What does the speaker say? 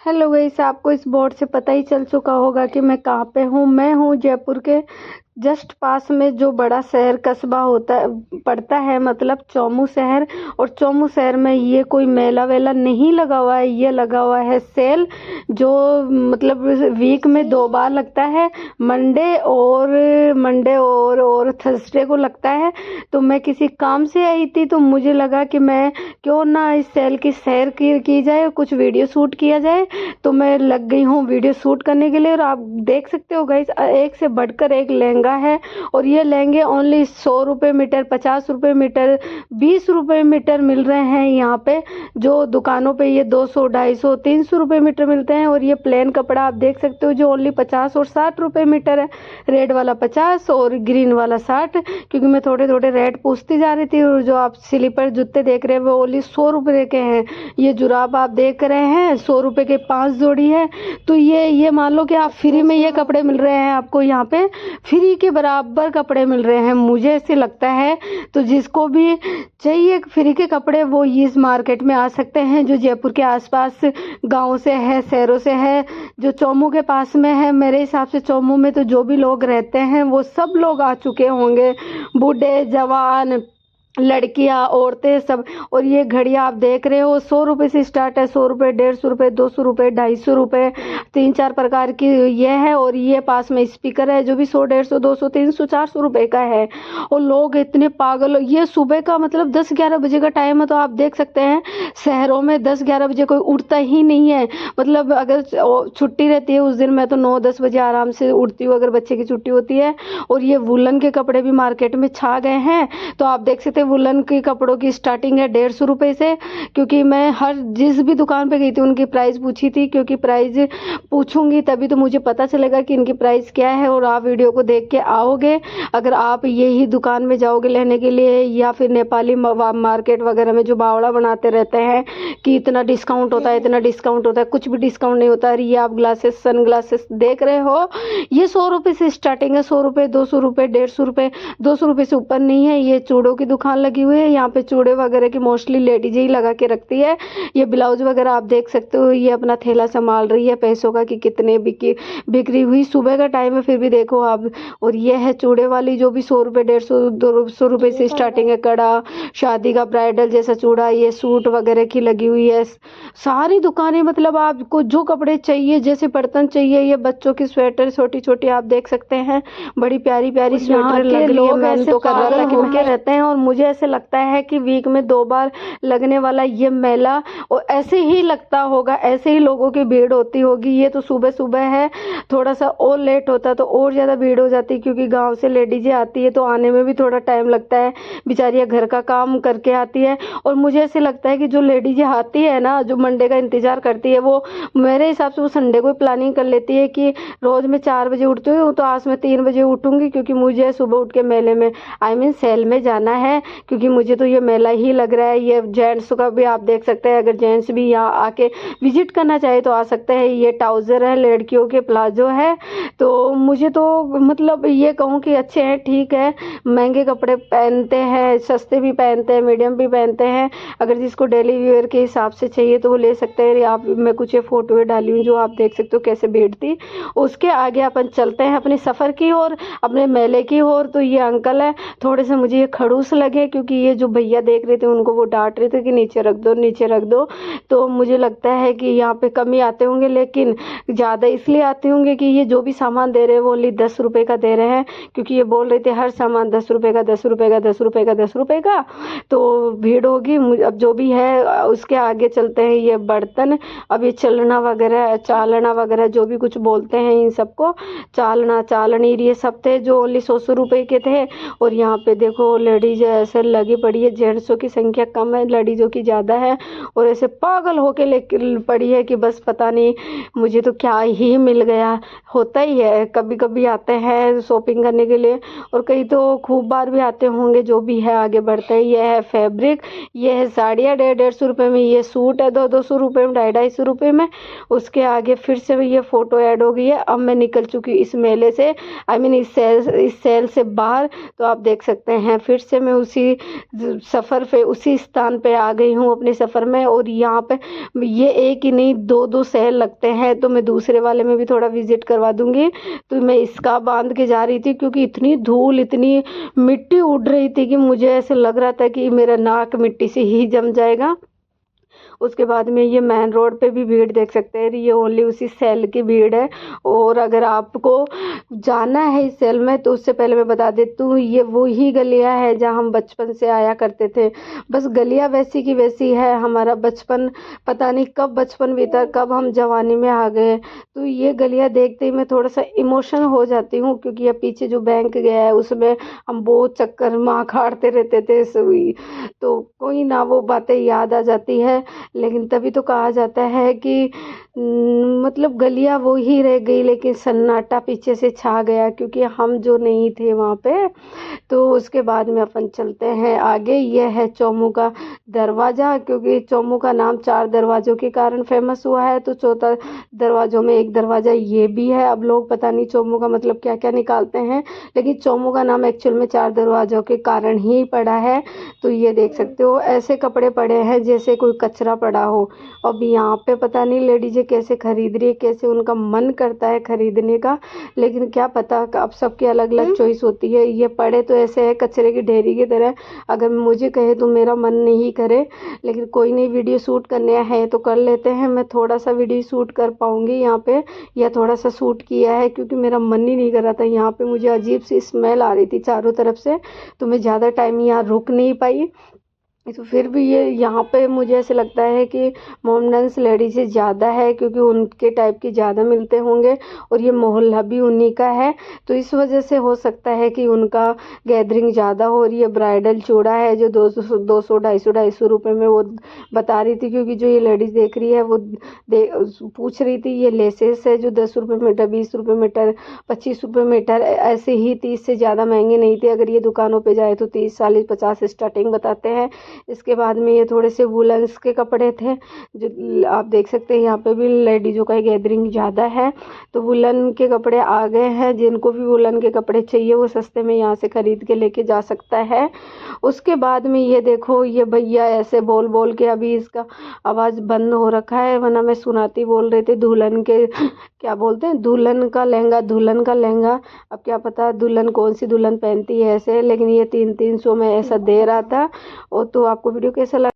Hello guys, आपको इस board से पता ही चल चुका होगा कि मैं कहाँ पे हूँ। मैं हूँ जयपुर के जस्ट पास में जो बड़ा शहर कस्बा होता है पड़ता है, मतलब चौमू शहर। और चौमू शहर में ये कोई मेला वेला नहीं लगा हुआ है, ये लगा हुआ है सेल, जो मतलब वीक में 2 बार लगता है। मंडे और थर्सडे को लगता है। तो मैं किसी काम से आई थी, तो मुझे लगा कि मैं क्यों ना इस सेल की सैर की जाए, कुछ वीडियो शूट किया जाए। तो मैं लग गई हूँ वीडियो शूट करने के लिए। और आप देख सकते हो गाइस, एक से बढ़कर एक लहंगा है। और ये लहंगे ओनली 100 रुपये मीटर, 50 रुपये मीटर, 20 रुपये मीटर मिल रहे हैं यहाँ पे। जो दुकानों पे ये 200, 250, 300 रुपये मीटर मिलते हैं। और ये प्लेन कपड़ा आप देख सकते हो, जो ओनली 50 और 60 रुपये मीटर है। रेड वाला 50 और ग्रीन वाला 60, क्योंकि मैं थोड़े थोड़े रेट पूछती जा रही थी। और जो आप स्लीपर जूते देख रहे हैं वो ओनली 100 रुपये के हैं। ये जुराब आप देख रहे हैं 100 रुपये के 5 जोड़ी है। तो ये मान लो कि आप फ्री में ये कपड़े मिल रहे हैं आपको यहाँ पे, फ्री के बराबर कपड़े मिल रहे हैं, मुझे ऐसे लगता है। तो जिसको भी चाहिए फ्री के कपड़े, वो इस मार्केट में आ सकते हैं, जो जयपुर के आसपास गाँव से है, शहरों से है, जो चौमू के पास में है। मेरे हिसाब से चौमू में तो जो भी लोग रहते हैं वो सब लोग आ चुके होंगे, बूढ़े जवान, लड़कियां, औरतें सब। और ये घड़ियां आप देख रहे हो 100 रुपये से स्टार्ट है, 100 रुपये, 150 रुपये, 200 रुपये, 250 रुपये, 3-4 प्रकार की ये है। और ये पास में स्पीकर है जो भी 100, 150, 200, 300, 400 रुपये का है। और लोग इतने पागल, ये सुबह का मतलब 10-11 बजे का टाइम है। तो आप देख सकते हैं शहरों में 10-11 बजे कोई उठता ही नहीं है। मतलब अगर छुट्टी रहती है उस दिन, मैं तो 9-10 बजे आराम से उठती हूँ अगर बच्चे की छुट्टी होती है। और ये वुलन के कपड़े भी मार्केट में छा गए हैं। तो आप देख सकते हैं वुलन के कपड़ों की स्टार्टिंग है 150 रुपये से। क्योंकि मैं हर जिस भी दुकान पे गई थी उनकी प्राइस पूछी थी, क्योंकि प्राइस पूछूंगी तभी तो मुझे पता चलेगा कि इनकी प्राइस क्या है। और आप वीडियो को देख के आओगे। अगर आप यही दुकान में जाओगे लेने के लिए, या फिर नेपाली मार्केट वगैरह में जो बावड़ा बनाते रहते हैं कि इतना डिस्काउंट होता है, इतना डिस्काउंट होता है, कुछ भी डिस्काउंट नहीं होता। ये आप ग्लासेस, सन ग्लासेस देख रहे हो, ये 100 रुपये से स्टार्टिंग है। 100 रुपये, 200 रुपये, 150 रुपये, 200 रुपये से ऊपर नहीं है। ये चूड़ों की दुकान लगी हुई है। यहाँ पे चूड़े वगैरह की मोस्टली लेडीज ही लगा के रखती है। ये ब्लाउज वगैरह आप देख सकते हो। ये अपना थैला संभाल रही है पैसों का कि कितने बिक्री हुई। सुबह का टाइम है फिर भी देखो आप। और ये है चूड़े वाली, जो भी 100 रुपये, 150, 200 रुपये से स्टार्टिंग है। कड़ा, शादी का ब्राइडल जैसा चूड़ा, ये सूट वगैरह की लगी हुई है। सारी दुकानें, मतलब आपको जो कपड़े चाहिए, जैसे बर्तन चाहिए, ये बच्चों की स्वेटर छोटी छोटी आप देख सकते हैं, बड़ी प्यारी प्यारी स्वेटर लग रही है। मैंने तो कर रहा था कि उनके रहते हैं। और मुझे ऐसे लगता है कि वीक में 2 बार लगने वाला ये मेला, और ऐसे ही लगता होगा, ऐसे ही लोगों की भीड़ होती होगी। ये तो सुबह सुबह है, थोड़ा सा और लेट होता तो और ज़्यादा भीड़ हो जाती, क्योंकि गांव से लेडीजें आती है तो आने में भी थोड़ा टाइम लगता है। बेचारियाँ घर का काम करके आती है। और मुझे ऐसे लगता है कि जो लेडीजें आती है ना, जो मंडे का इंतजार करती है, वो मेरे हिसाब से वो संडे को प्लानिंग कर लेती है कि रोज़ मैं 4 बजे उठती हूँ, तो आज मैं 3 बजे उठूँगी, क्योंकि मुझे सुबह उठ के मेले में, आई मीन सेल में जाना है। क्योंकि मुझे तो ये मेला ही लग रहा है। ये जेंट्स का भी आप देख सकते हैं, अगर जेंट्स भी यहाँ आके विजिट करना चाहे तो आ सकते हैं। ये ट्राउज़र है, लड़कियों के प्लाजो है। तो मुझे तो मतलब ये कहूँ कि अच्छे हैं, ठीक है। महंगे कपड़े पहनते हैं, सस्ते भी पहनते हैं, मीडियम भी पहनते हैं। अगर जिसको डेली वेयर के हिसाब से चाहिए तो वो ले सकते हैं। आप, मैं कुछ फोटो डाली हूँ जो आप देख सकते हो कैसे भीड़ थी। उसके आगे अपन चलते हैं अपने सफ़र की ओर, अपने मेले की ओर। तो ये अंकल है, थोड़े से मुझे ये खड़ूस लगे, क्योंकि ये जो भैया देख रहे थे उनको वो डांट रहे थे कि नीचे रख दो, नीचे रख दो। तो मुझे लगता है कि यहाँ पे कम ही आते होंगे, लेकिन ज़्यादा इसलिए आते होंगे कि ये जो भी सामान दे रहे हैं वो ओनली 10 रुपये का दे रहे हैं। क्योंकि ये बोल रहे थे हर सामान 10 रुपये का, 10 रुपये का, 10 रुपये का, 10 रुपये का। तो भीड़ होगी। अब जो भी है उसके आगे चलते हैं। ये बर्तन, अब ये चलना वगैरह, चालना वगैरह जो भी कुछ बोलते हैं, इन सबको चालना, चालनी, ये सब थे जो ओनली 100 रुपये के थे। और यहाँ पे देखो लेडीज ऐसे लगी पड़ी है, जेंट्सों की संख्या कम है, लेडीजों की ज़्यादा है। और ऐसे पागल होके लेके पड़ी है कि बस पता नहीं मुझे तो क्या ही मिल गया। होता ही है, कभी कभी आते हैं शॉपिंग करने के लिए, और कई तो खूब बार भी आते होंगे। जो भी है आगे बढ़ते हैं। ये है फैब्रिक, ये है साड़ियाँ 150 रुपये में, ये सूट है 200 रुपये में, 250 रुपये में। उसके आगे फिर से ये फ़ोटो ऐड हो गई है। अब मैं निकल चुकी इस मेले से, आई मीन इस सेल से बाहर। तो आप देख सकते हैं फिर से मैं उसी उसी सफ़र पे, उसी स्थान पे आ गई हूँ अपने सफ़र में। और यहाँ पे ये एक ही नहीं, दो दो शहर लगते हैं, तो मैं दूसरे वाले में भी थोड़ा विजिट करवा दूंगी। तो मैं इसका बांध के जा रही थी क्योंकि इतनी धूल, इतनी मिट्टी उड़ रही थी कि मुझे ऐसे लग रहा था कि मेरा नाक मिट्टी से ही जम जाएगा। उसके बाद में ये मेन रोड पे भी भीड़ देख सकते हैं, ये ओनली उसी सेल की भीड़ है। और अगर आपको जाना है इस सेल में तो उससे पहले मैं बता देती हूँ, ये वही गलियाँ है जहाँ हम बचपन से आया करते थे। बस गलियाँ वैसी की वैसी है। हमारा बचपन, पता नहीं कब बचपन बीता, कब हम जवानी में आ गए। तो ये गलियाँ देखते ही मैं थोड़ा सा इमोशनल हो जाती हूँ, क्योंकि ये पीछे जो बैंक गया है उसमें हम बहुत चक्कर माँ खाड़ते रहते थे सभी। तो कोई ना, वो बातें याद आ जाती है। लेकिन तभी तो कहा जाता है कि मतलब गलियां वो ही रह गई लेकिन सन्नाटा पीछे से छा गया, क्योंकि हम जो नहीं थे वहाँ पे। तो उसके बाद में अपन चलते हैं आगे। ये है चौमू का दरवाज़ा, क्योंकि चौमू का नाम 4 दरवाज़ों के कारण फेमस हुआ है। तो 14 दरवाज़ों में एक दरवाज़ा ये भी है। अब लोग पता नहीं चौमू का मतलब क्या क्या निकालते हैं, लेकिन चौमू का नाम एक्चुअल में 4 दरवाज़ों के कारण ही पड़ा है। तो ये देख सकते हो, ऐसे कपड़े पड़े हैं जैसे कोई कचरा पड़ा हो। अब यहाँ पे पता नहीं लेडीजें कैसे खरीद रही है, कैसे उनका मन करता है खरीदने का, लेकिन क्या पता, अब सबकी अलग अलग चॉइस होती है। ये पड़े तो ऐसे है कचरे की ढेरी की तरह, अगर मुझे कहे तो मेरा मन नहीं करे, लेकिन कोई नहीं, वीडियो शूट करने है तो कर लेते हैं। मैं थोड़ा सा वीडियो शूट कर पाऊंगी यहाँ पे, या थोड़ा सा शूट किया है, क्योंकि मेरा मन ही नहीं कर रहा था। यहाँ पे मुझे अजीब सी स्मेल आ रही थी चारों तरफ से, तो मैं ज़्यादा टाइम यहाँ रुक नहीं पाई। तो फिर भी ये यहाँ पे मुझे ऐसे लगता है कि मोमडन्स लेडीज़ ज़्यादा है, क्योंकि उनके टाइप की ज़्यादा मिलते होंगे, और ये मोहल्ला भी उन्हीं का है। तो इस वजह से हो सकता है कि उनका गैदरिंग ज़्यादा हो। और ये ब्राइडल चूड़ा है जो 200 250 रुपये में वो बता रही थी, क्योंकि जो ये लेडीज़ देख रही है वो पूछ रही थी। ये लेसेस है जो 10 रुपये मीटर, 20 रुपये मीटर, 25 रुपये मीटर, ऐसे ही 30 से ज़्यादा महंगे नहीं थे। अगर ये दुकानों पर जाए तो 30, 40, 50 स्टार्टिंग बताते हैं। इसके बाद में ये थोड़े से वुलन्स के कपड़े थे, जो आप देख सकते हैं यहाँ पे भी लेडीज़ों का गैदरिंग ज़्यादा है। तो वुलन के कपड़े आ गए हैं, जिनको भी वुलन के कपड़े चाहिए वो सस्ते में यहाँ से ख़रीद के लेके जा सकता है। उसके बाद में ये देखो, ये भैया ऐसे बोल बोल के अभी इसका आवाज़ बंद हो रखा है, वरना मैं सुनाती बोल रही थी। दुल्हन के क्या बोलते हैं, दुल्हन का लहंगा, दुल्हन का लहंगा। अब क्या पता दुल्हन कौन सी दुल्हन पहनती है ऐसे, लेकिन ये 300 में ऐसा दे रहा था। और तो आपको वीडियो कैसा लगा?